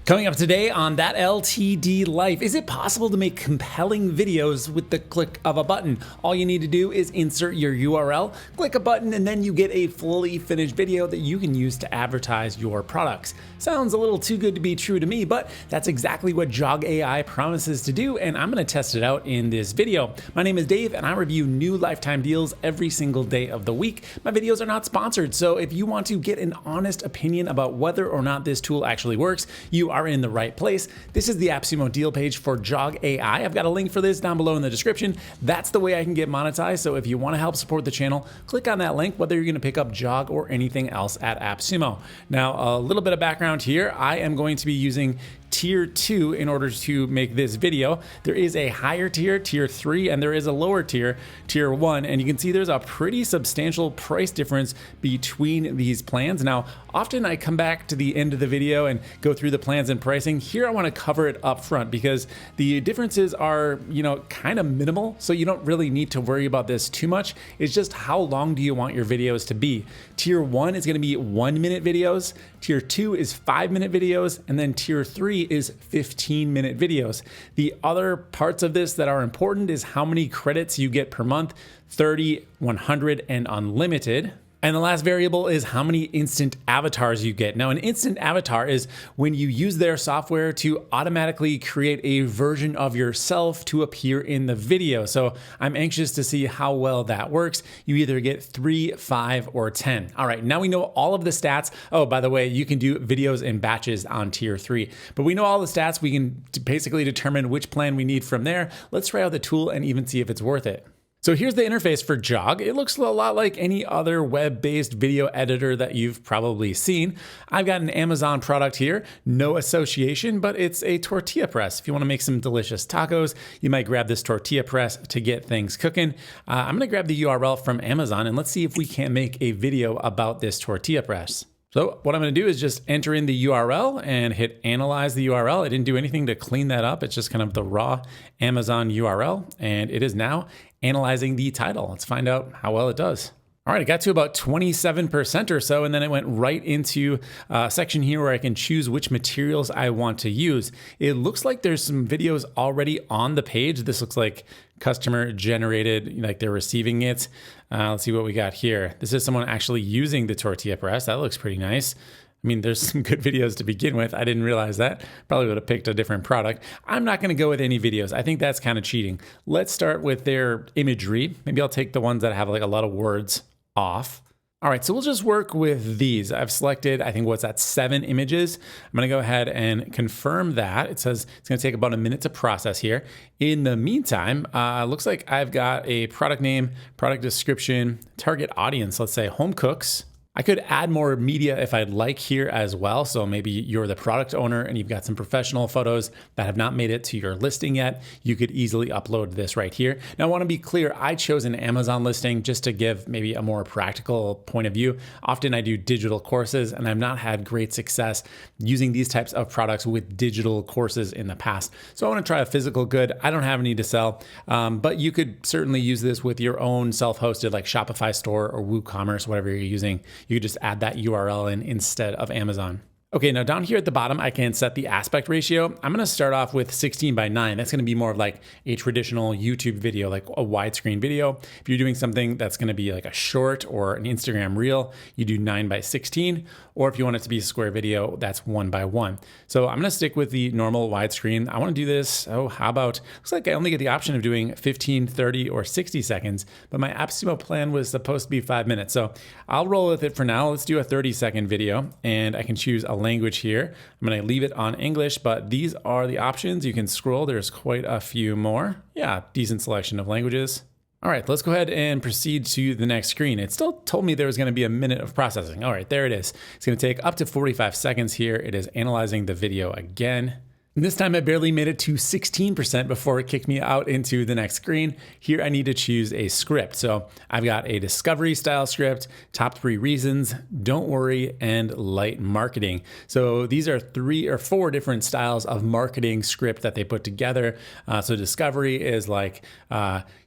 Coming up today on That LTD Life, is it possible to make compelling videos with the click of a button? All you need to do is insert your URL, click a button, and then you get a fully finished video that you can use to advertise your products. Sounds a little too good to be true to me, but that's exactly what JoggAI promises to do, and I'm going to test it out in this video. My name is Dave, and I review new lifetime deals every single day of the week. My videos are not sponsored, so if you want to get an honest opinion about whether or not this tool actually works, you are in the right place. This is the AppSumo deal page for JoggAI. I've got a link for this down below in the description. That's the way I can get monetized. So if you want to help support the channel, click on that link, whether you're going to pick up Jog or anything else at AppSumo. Now, a little bit of background here. I am going to be using Tier 2 in order to make this video. There is a higher tier, Tier 3, and there is a lower tier, Tier 1, and you can see there's a pretty substantial price difference between these plans. Now, often I come back to the end of the video and go through the plans and pricing. Here I want to cover it up front because the differences are, kind of minimal, so you don't really need to worry about this too much. It's just how long do you want your videos to be? Tier 1 is going to be 1-minute videos, Tier 2 is 5-minute videos, and then Tier 3 is 15-minute videos. The other parts of this that are important is how many credits you get per month, 30, 100, and unlimited. And the last variable is how many instant avatars you get. Now, an instant avatar is when you use their software to automatically create a version of yourself to appear in the video. So I'm anxious to see how well that works. You either get 3, 5, or 10. All right, now we know all of the stats. Oh, by the way, you can do videos in batches on Tier 3. But we know all the stats. We can basically determine which plan we need from there. Let's try out the tool and even see if it's worth it. So here's the interface for Jog. It looks a lot like any other web-based video editor that you've probably seen. I've got an Amazon product here, no association, but it's a tortilla press. If you want to make some delicious tacos, you might grab this tortilla press to get things cooking. I'm going to grab the URL from Amazon and let's see if we can make a video about this tortilla press. So what I'm going to do is just enter in the URL and hit analyze the URL. I didn't do anything to clean that up. It's just kind of the raw Amazon URL, and it is now analyzing the title. Let's find out how well it does. All right, it got to about 27% or so, and then it went right into a section here where I can choose which materials I want to use. It looks like there's some videos already on the page. This looks like customer generated, like they're receiving it. Let's see what we got here. This is someone actually using the tortilla press. That looks pretty nice. I mean, there's some good videos to begin with. I didn't realize that. Probably would have picked a different product. I'm not going to go with any videos. I think that's kind of cheating. Let's start with their imagery. Maybe I'll take the ones that have like a lot of words off. All right, so we'll just work with these. I've selected, I think, 7 images. I'm gonna go ahead and confirm that. It says it's gonna take about a minute to process here. In the meantime, looks like I've got a product name, product description, target audience, let's say home cooks. I could add more media if I'd like here as well. So maybe you're the product owner and you've got some professional photos that have not made it to your listing yet. You could easily upload this right here. Now, I want to be clear, I chose an Amazon listing just to give maybe a more practical point of view. Often I do digital courses and I've not had great success using these types of products with digital courses in the past. So I want to try a physical good. I don't have any to sell, but you could certainly use this with your own self-hosted like Shopify store or WooCommerce, whatever you're using. You could just add that URL in instead of Amazon. Okay, now down here at the bottom, I can set the aspect ratio. I'm gonna start off with 16:9. That's gonna be more of like a traditional YouTube video, like a widescreen video. If you're doing something that's gonna be like a short or an Instagram reel, you do 9:16. Or if you want it to be a square video, that's 1:1. So I'm gonna stick with the normal widescreen. I wanna do this, how about, looks like I only get the option of doing 15, 30, or 60 seconds, but my AppSumo plan was supposed to be 5 minutes. So I'll roll with it for now. Let's do a 30-second video, and I can choose a language here. I'm going to leave it on English, but these are the options. You can scroll. There's quite a few more. Yeah, decent selection of languages. All right, let's go ahead and proceed to the next screen. It still told me there was going to be a minute of processing. All right, there it is. It's going to take up to 45 seconds here. It is analyzing the video again. This time I barely made it to 16% before it kicked me out into the next screen. Here I need to choose a script. So I've got a discovery style script, top 3 reasons, don't worry, and light marketing. So these are 3 or 4 different styles of marketing script that they put together. So discovery is like,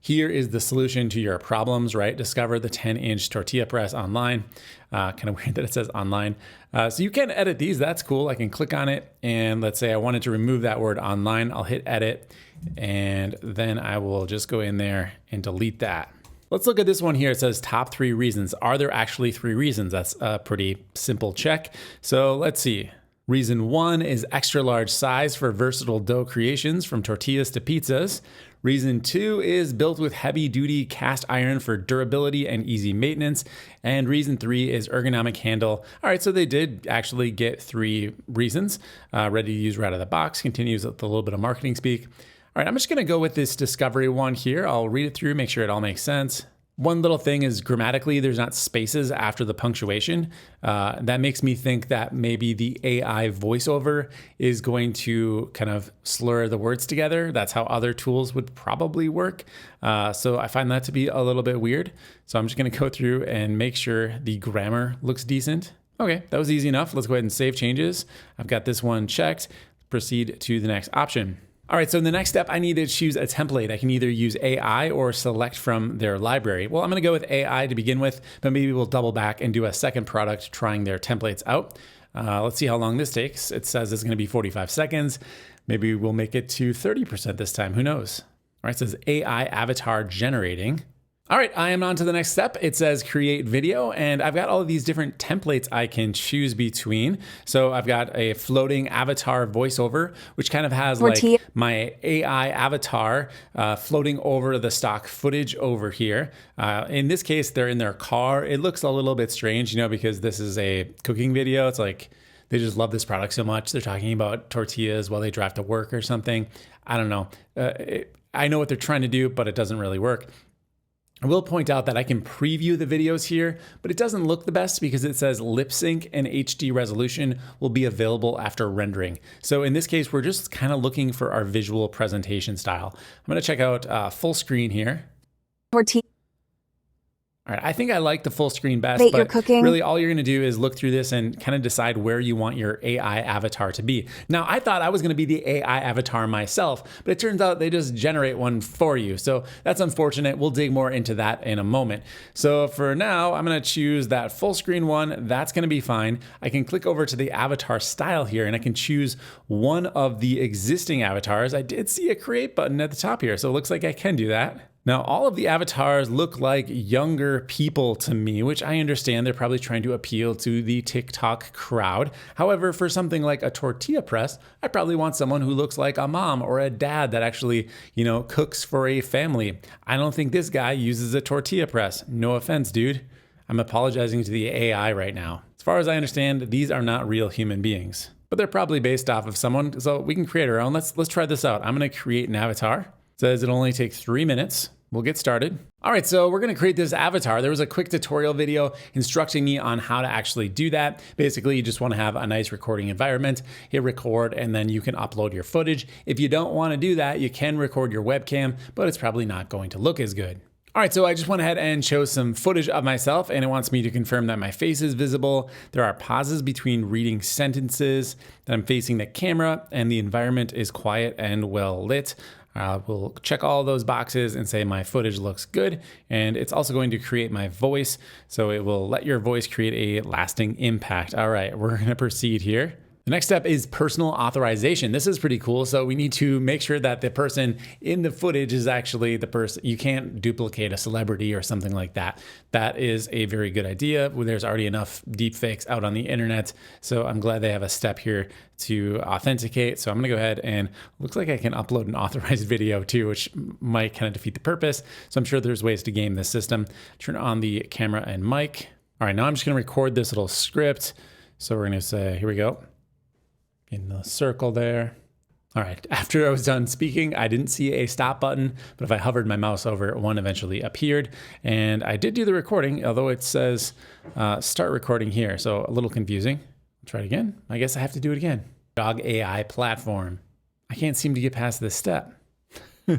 here is the solution to your problems, right? Discover the 10-inch tortilla press online. Kind of weird that it says online. So you can edit these. That's cool. I can click on it. And let's say I wanted to remove that word online. I'll hit edit. And then I will just go in there and delete that. Let's look at this one here. It says top 3 reasons. Are there actually 3 reasons? That's a pretty simple check. So let's see. Reason 1 is extra large size for versatile dough creations from tortillas to pizzas. Reason 2 is built with heavy duty cast iron for durability and easy maintenance. And reason 3 is ergonomic handle. All right, so they did actually get 3 reasons. Ready to use right out of the box, continues with a little bit of marketing speak. All right, I'm just gonna go with this discovery one here. I'll read it through, make sure it all makes sense. One little thing is grammatically, there's not spaces after the punctuation. That makes me think that maybe the AI voiceover is going to kind of slur the words together. That's how other tools would probably work. So I find that to be a little bit weird. So I'm just gonna go through and make sure the grammar looks decent. Okay, that was easy enough. Let's go ahead and save changes. I've got this one checked. Proceed to the next option. All right, so in the next step, I need to choose a template. I can either use AI or select from their library. Well, I'm gonna go with AI to begin with, but maybe we'll double back and do a second product trying their templates out. Let's see how long this takes. It says it's gonna be 45 seconds. Maybe we'll make it to 30% this time, who knows? All right, it says AI avatar generating. All right, I am on to the next step. It says create video, and I've got all of these different templates I can choose between. So I've got a floating avatar voiceover, which kind of has like my AI avatar floating over the stock footage over here. In this case, they're in their car. It looks a little bit strange, because this is a cooking video. It's like they just love this product so much. They're talking about tortillas while they drive to work or something. I don't know. I know what they're trying to do, but it doesn't really work. I will point out that I can preview the videos here, but it doesn't look the best because it says lip sync and HD resolution will be available after rendering. So in this case, we're just kind of looking for our visual presentation style. I'm gonna check out full screen here. All right, I think I like the full screen best, but really all you're gonna do is look through this and kind of decide where you want your AI avatar to be. Now, I thought I was gonna be the AI avatar myself, but it turns out they just generate one for you. So that's unfortunate. We'll dig more into that in a moment. So for now, I'm gonna choose that full screen one. That's gonna be fine. I can click over to the avatar style here and I can choose one of the existing avatars. I did see a create button at the top here, so it looks like I can do that. Now, all of the avatars look like younger people to me, which I understand they're probably trying to appeal to the TikTok crowd. However, for something like a tortilla press, I probably want someone who looks like a mom or a dad that actually, cooks for a family. I don't think this guy uses a tortilla press. No offense, dude. I'm apologizing to the AI right now. As far as I understand, these are not real human beings, but they're probably based off of someone, so we can create our own. Let's try this out. I'm gonna create an avatar. Says it'll only take 3 minutes. We'll get started. All right, so we're gonna create this avatar. There was a quick tutorial video instructing me on how to actually do that. Basically, you just wanna have a nice recording environment, hit record, and then you can upload your footage. If you don't wanna do that, you can record your webcam, but it's probably not going to look as good. All right, so I just went ahead and chose some footage of myself, and it wants me to confirm that my face is visible. There are pauses between reading sentences, that I'm facing the camera, and the environment is quiet and well lit. We'll check all those boxes and say my footage looks good. And it's also going to create my voice. So it will let your voice create a lasting impact. All right, we're gonna proceed here. The next step is personal authorization. This is pretty cool. So we need to make sure that the person in the footage is actually the person. You can't duplicate a celebrity or something like that. That is a very good idea. There's already enough deepfakes out on the internet. So I'm glad they have a step here to authenticate. So I'm gonna go ahead and looks like I can upload an authorized video too, which might kind of defeat the purpose. So I'm sure there's ways to game this system. Turn on the camera and mic. All right, now I'm just gonna record this little script. So we're gonna say, here we go. In the circle there. All right, after I was done speaking, I didn't see a stop button, but if I hovered my mouse over it, one eventually appeared. And I did do the recording, although it says start recording here. So a little confusing. Try it again. I guess I have to do it again. JoggAI platform. I can't seem to get past this step. All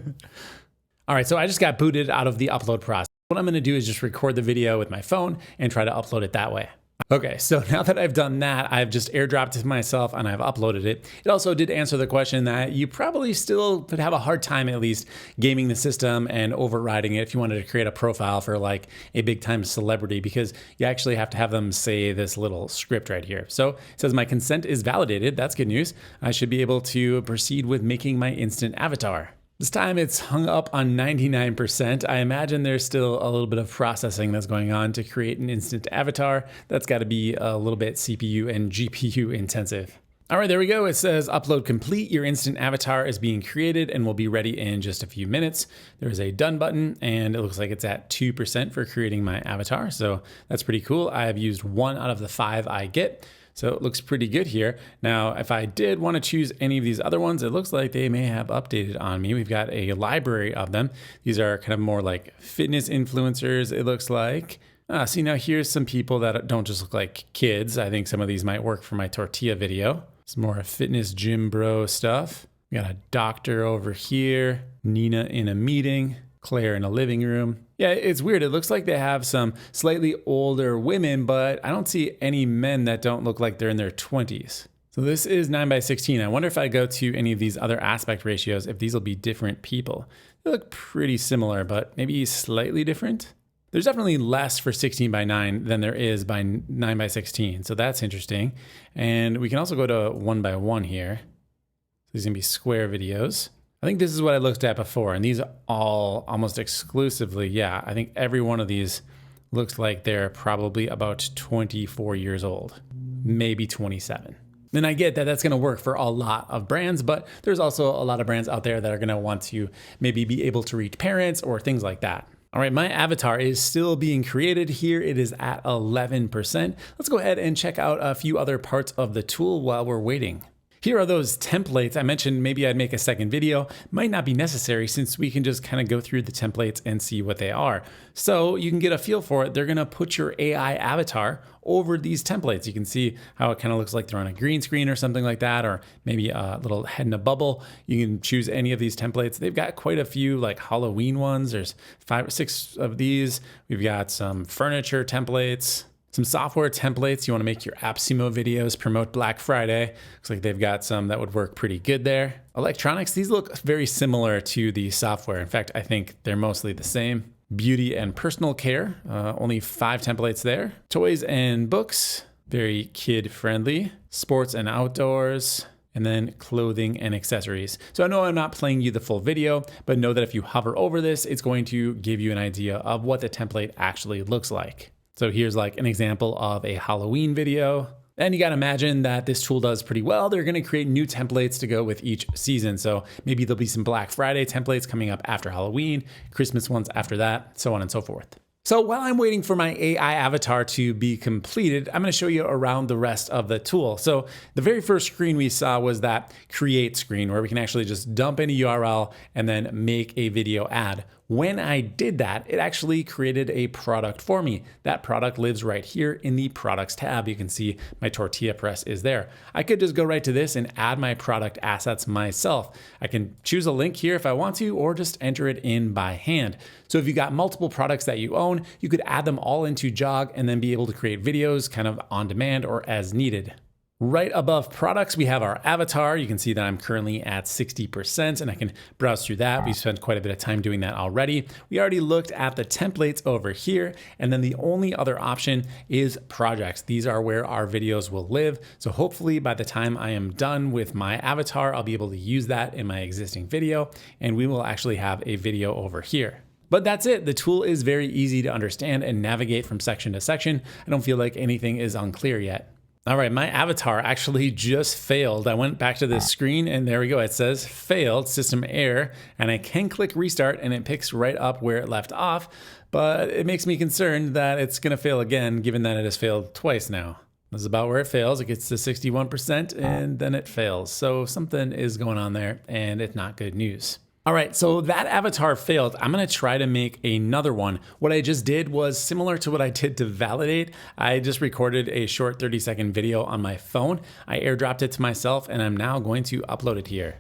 right, so I just got booted out of the upload process. What I'm gonna do is just record the video with my phone and try to upload it that way. Okay, so now that I've done that, I've just airdropped it to myself and I've uploaded it. It also did answer the question that you probably still would have a hard time at least gaming the system and overriding it if you wanted to create a profile for like a big time celebrity, because you actually have to have them say this little script right here. So it says my consent is validated. That's good news. I should be able to proceed with making my instant avatar. This time it's hung up on 99%. I imagine there's still a little bit of processing that's going on to create an instant avatar. That's got to be a little bit CPU and GPU intensive. All right, there we go. It says upload complete. Your instant avatar is being created and will be ready in just a few minutes. There's a done button and it looks like it's at 2% for creating my avatar. So that's pretty cool. I have used 1 out of the 5 I get. So it looks pretty good here. Now, if I did want to choose any of these other ones, it looks like they may have updated on me. We've got a library of them. These are kind of more like fitness influencers, it looks like. See, now here's some people that don't just look like kids. I think some of these might work for my tortilla video. Some more fitness gym bro stuff. We got a doctor over here, Nina in a meeting, Claire in a living room. Yeah, it's weird. It looks like they have some slightly older women, but I don't see any men that don't look like they're in their 20s. So this is 9:16. I wonder if I go to any of these other aspect ratios, if these will be different people. They look pretty similar, but maybe slightly different. There's definitely less for 16:9 than there is by 9:16. So that's interesting. And we can also go to 1:1 here. So these are gonna be square videos. I think this is what I looked at before, and these are all almost exclusively, yeah, I think every one of these looks like they're probably about 24 years old, maybe 27. And I get that that's gonna work for a lot of brands, but there's also a lot of brands out there that are gonna want to maybe be able to reach parents or things like that. All right, my avatar is still being created here. It is at 11%. Let's go ahead and check out a few other parts of the tool while we're waiting. Here are those templates. I mentioned maybe I'd make a second video. Might not be necessary since we can just kind of go through the templates and see what they are. So you can get a feel for it. They're gonna put your AI avatar over these templates. You can see how it kind of looks like they're on a green screen or something like that, or maybe a little head in a bubble. You can choose any of these templates. They've got quite a few like Halloween ones. There's 5 or 6 of these. We've got some furniture templates. Some software templates. You want to make your AppSumo videos promote Black Friday. Looks like they've got some that would work pretty good there. Electronics, these look very similar to the software. In fact, I think they're mostly the same. Beauty and personal care, only 5 templates there. Toys and books, very kid friendly. Sports and outdoors, and then clothing and accessories. So I know I'm not playing you the full video, but know that if you hover over this, it's going to give you an idea of what the template actually looks like. So here's like an example of a Halloween video. And you gotta imagine that this tool does pretty well. They're gonna create new templates to go with each season. So maybe there'll be some Black Friday templates coming up after Halloween, Christmas ones after that, so on and so forth. So while I'm waiting for my AI avatar to be completed, I'm gonna show you around the rest of the tool. So the very first screen we saw was that create screen where we can actually just dump in a URL and then make a video ad. When I did that, it actually created a product for me. That product lives right here in the products tab. You can see my tortilla press is there. I could just go right to this and add my product assets myself. I can choose a link here if I want to, or just enter it in by hand. So if you got multiple products that you own, you could add them all into Jog and then be able to create videos kind of on demand or as needed. Right above products, we have our avatar. You can see that I'm currently at 60% and I can browse through that. We spent quite a bit of time doing that already. We already looked at the templates over here. And then the only other option is projects. These are where our videos will live. So hopefully by the time I am done with my avatar, I'll be able to use that in my existing video and we will actually have a video over here. But that's it. The tool is very easy to understand and navigate from section to section. I don't feel like anything is unclear yet. All right, my avatar actually just failed. I went back to this screen and there we go. It says failed, system error, and I can click restart and it picks right up where it left off, but it makes me concerned that it's gonna fail again, given that it has failed twice now. This is about where it fails. It gets to 61% and then it fails. So something is going on there and it's not good news. All right, so that avatar failed. I'm gonna try to make another one. What I just did was similar to what I did to validate. I just recorded a short 30-second video on my phone. I airdropped it to myself and I'm now going to upload it here.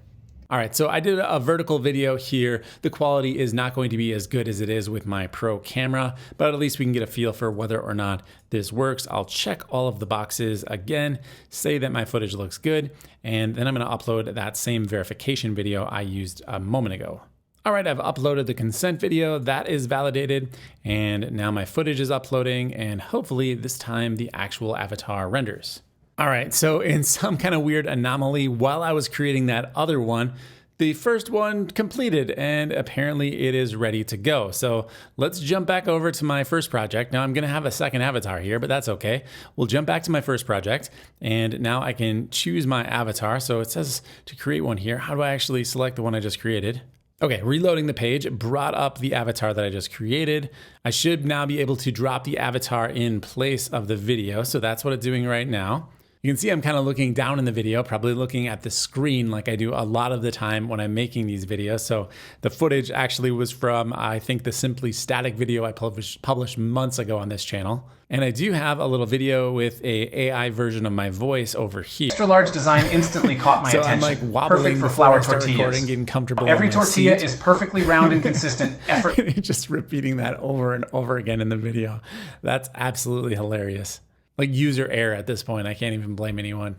All right, so I did a vertical video here. The quality is not going to be as good as it is with my pro camera, but at least we can get a feel for whether or not this works. I'll check all of the boxes again, say that my footage looks good, and then I'm gonna upload that same verification video I used a moment ago. All right, I've uploaded the consent video, that is validated, and now my footage is uploading, and hopefully this time the actual avatar renders. All right, so in some kind of weird anomaly, while I was creating that other one, the first one completed and apparently it is ready to go. So let's jump back over to my first project. Now I'm gonna have a second avatar here, but that's okay. We'll jump back to my first project and now I can choose my avatar. So it says to create one here. How do I actually select the one I just created? Okay, reloading the page, brought up the avatar that I just created. I should now be able to drop the avatar in place of the video. So that's what it's doing right now. You can see I'm kind of looking down in the video, probably looking at the screen like I do a lot of the time when I'm making these videos. So the footage actually was from, I think, the Simply Static video I published months ago on this channel. And I do have a little video with a AI version of my voice over here. Extra large design instantly caught my attention. So I'm like wobbling perfect for flour tortillas. tortillas. Getting comfortable. Every tortilla is perfectly round and consistent. Just repeating that over and over again in the video. That's absolutely hilarious. Like user error at this point. I can't even blame anyone.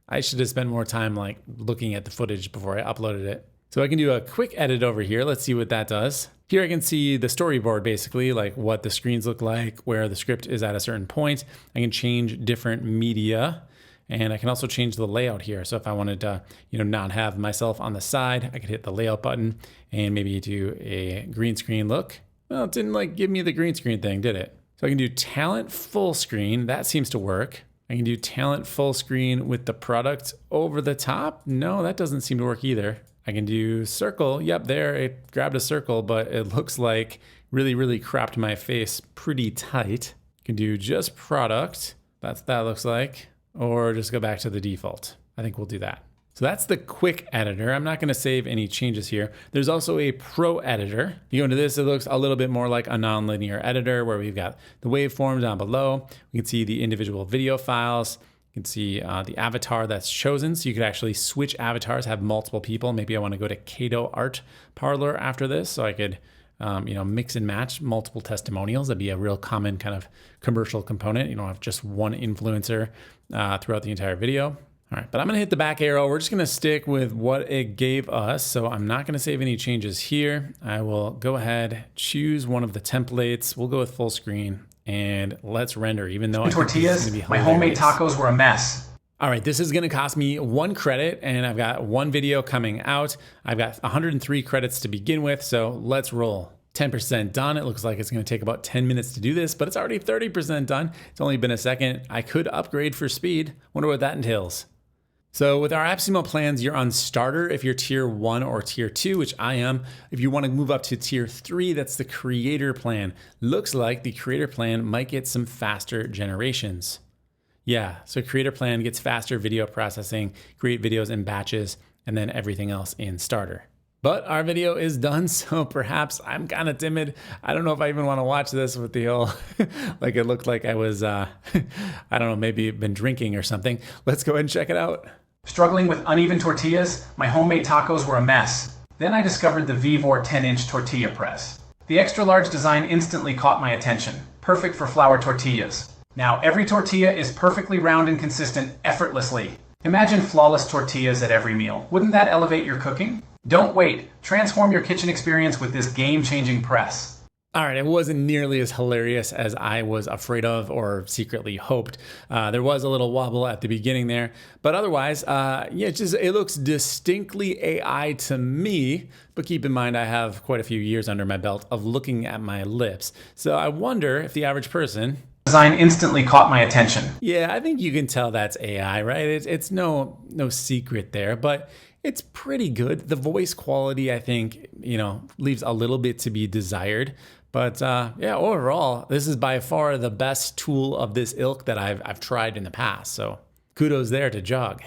I should have spent more time like looking at the footage before I uploaded it. So I can do a quick edit over here. Let's see what that does. Here I can see the storyboard basically, like what the screens look like, where the script is at a certain point. I can change different media and I can also change the layout here. So if I wanted to, not have myself on the side, I could hit the layout button and maybe do a green screen look. Well, it didn't like give me the green screen thing, did it? So I can do talent full screen. That seems to work. I can do talent full screen with the product over the top. No, that doesn't seem to work either. I can do circle. Yep, there it grabbed a circle, but it looks like really cropped my face pretty tight. I can do just product. That's what that looks like. Or just go back to the default. I think we'll do that. So that's the quick editor. I'm not gonna save any changes here. There's also a pro editor. You go into this, it looks a little bit more like a nonlinear editor where we've got the waveform down below. We can see the individual video files. You can see the avatar that's chosen. So you could actually switch avatars, have multiple people. Maybe I wanna go to Kato Art Parlor after this so I could mix and match multiple testimonials. That'd be a real common kind of commercial component. You don't have just one influencer throughout the entire video. All right, but I'm gonna hit the back arrow. We're just gonna stick with what it gave us. So I'm not gonna save any changes here. I will go ahead, choose one of the templates. We'll go with full screen and let's render, even though tortillas, my homemade tacos were a mess. All right, this is gonna cost me 1 credit and I've got 1 video coming out. I've got 103 credits to begin with, so let's roll. 10% done. It looks like it's gonna take about 10 minutes to do this, but it's already 30% done. It's only been a second. I could upgrade for speed. Wonder what that entails. So with our AppSumo plans, you're on starter if you're tier 1 or tier 2, which I am. If you want to move up to tier 3, that's the creator plan. Looks like the creator plan might get some faster generations. Yeah, so creator plan gets faster video processing, create videos in batches, and then everything else in starter. But our video is done, so perhaps I'm kind of timid. I don't know if I even want to watch this with the whole, like it looked like I was, I don't know, maybe been drinking or something. Let's go ahead and check it out. Struggling with uneven tortillas, my homemade tacos were a mess. Then I discovered the Vevor 10-inch tortilla press. The extra large design instantly caught my attention. Perfect for flour tortillas. Now every tortilla is perfectly round and consistent effortlessly. Imagine flawless tortillas at every meal. Wouldn't that elevate your cooking? Don't wait. Transform your kitchen experience with this game-changing press. All right, it wasn't nearly as hilarious as I was afraid of or secretly hoped. There was a little wobble at the beginning there, but otherwise, it looks distinctly AI to me, but keep in mind I have quite a few years under my belt of looking at my lips. So I wonder if the average person... Design instantly caught my attention. Yeah, I think you can tell that's AI, right? It's no secret there, but it's pretty good. The voice quality, I think, leaves a little bit to be desired. But yeah, overall, this is by far the best tool of this ilk that I've tried in the past. So kudos there to Jog.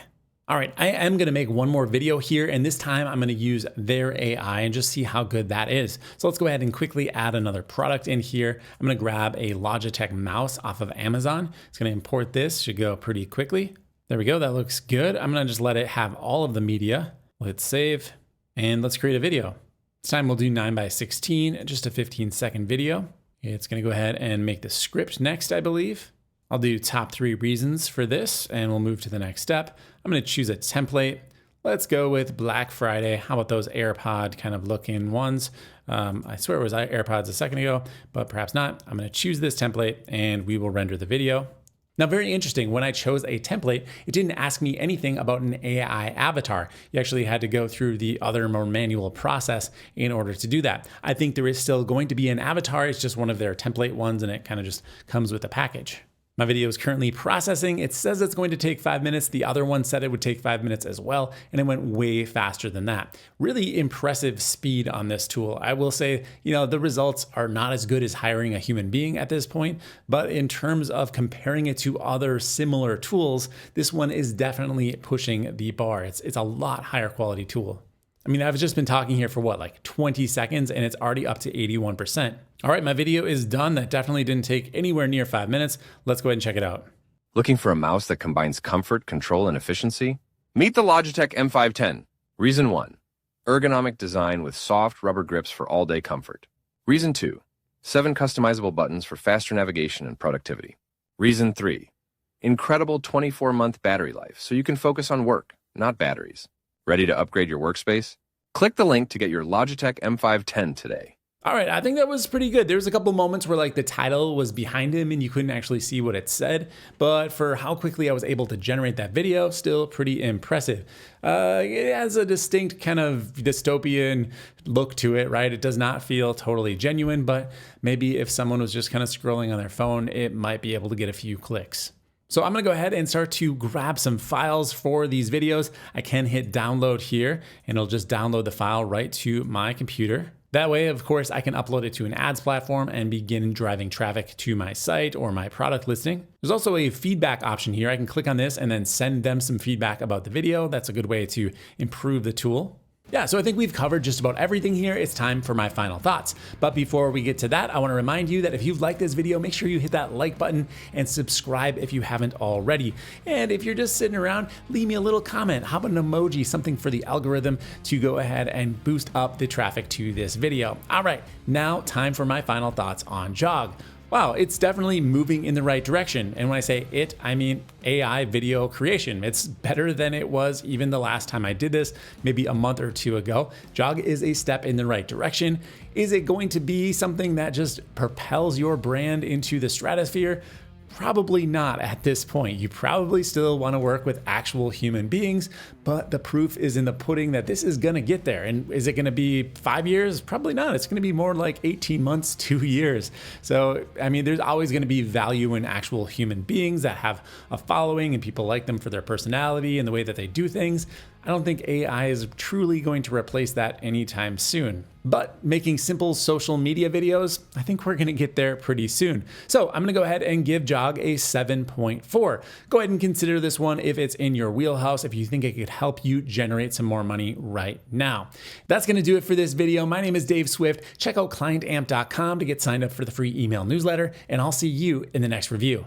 All right, I am gonna make one more video here, and this time I'm gonna use their AI and just see how good that is. So let's go ahead and quickly add another product in here. I'm gonna grab a Logitech mouse off of Amazon. It's gonna import this, should go pretty quickly. There we go, that looks good. I'm gonna just let it have all of the media. Let's save. And let's create a video. This time we'll do 9:16, just a 15-second video. It's gonna go ahead and make the script next, I believe. I'll do top 3 reasons for this, and we'll move to the next step. I'm gonna choose a template. Let's go with Black Friday. How about those AirPod kind of looking ones? I swear it was AirPods a second ago, but perhaps not. I'm gonna choose this template and we will render the video. Now, very interesting, when I chose a template, it didn't ask me anything about an AI avatar. You actually had to go through the other more manual process in order to do that. I think there is still going to be an avatar. It's just one of their template ones and it kind of just comes with the package. My video is currently processing. It says it's going to take 5 minutes. The other one said it would take 5 minutes as well, and it went way faster than that. Really impressive speed on this tool. I will say, the results are not as good as hiring a human being at this point, but in terms of comparing it to other similar tools, this one is definitely pushing the bar. It's a lot higher quality tool. I mean, I've just been talking here for like 20 seconds and it's already up to 81%. All right, my video is done. That definitely didn't take anywhere near 5 minutes. Let's go ahead and check it out. Looking for a mouse that combines comfort, control, and efficiency? Meet the Logitech M510. Reason 1, ergonomic design with soft rubber grips for all-day comfort. Reason 2, 7 customizable buttons for faster navigation and productivity. Reason 3, incredible 24-month battery life so you can focus on work, not batteries. Ready to upgrade your workspace? Click the link to get your Logitech M510 today. All right, I think that was pretty good. There was a couple moments where the title was behind him and you couldn't actually see what it said, but for how quickly I was able to generate that video, still pretty impressive. It has a distinct kind of dystopian look to it, right? It does not feel totally genuine, but maybe if someone was just kind of scrolling on their phone, it might be able to get a few clicks. So I'm gonna go ahead and start to grab some files for these videos. I can hit download here and it'll just download the file right to my computer. That way, of course, I can upload it to an ads platform and begin driving traffic to my site or my product listing. There's also a feedback option here. I can click on this and then send them some feedback about the video. That's a good way to improve the tool. Yeah, so I think we've covered just about everything here. It's time for my final thoughts. But before we get to that, I want to remind you that if you've liked this video, make sure you hit that like button and subscribe if you haven't already. And if you're just sitting around, leave me a little comment. How about an emoji, something for the algorithm to go ahead and boost up the traffic to this video. All right, now time for my final thoughts on Jog. Wow, it's definitely moving in the right direction. And when I say it, I mean AI video creation. It's better than it was even the last time I did this, maybe a month or 2 ago. Jog is a step in the right direction. Is it going to be something that just propels your brand into the stratosphere? Probably not at this point. You probably still want to work with actual human beings, but the proof is in the pudding that this is going to get there. And is it going to be 5 years? Probably not. It's going to be more like 18 months, 2 years. So, I mean, there's always going to be value in actual human beings that have a following and people like them for their personality and the way that they do things. I don't think AI is truly going to replace that anytime soon. But making simple social media videos, I think we're gonna get there pretty soon. So I'm gonna go ahead and give Jog a 7.4. Go ahead and consider this one if it's in your wheelhouse, if you think it could help you generate some more money right now. That's gonna do it for this video. My name is Dave Swift. Check out clientamp.com to get signed up for the free email newsletter, and I'll see you in the next review.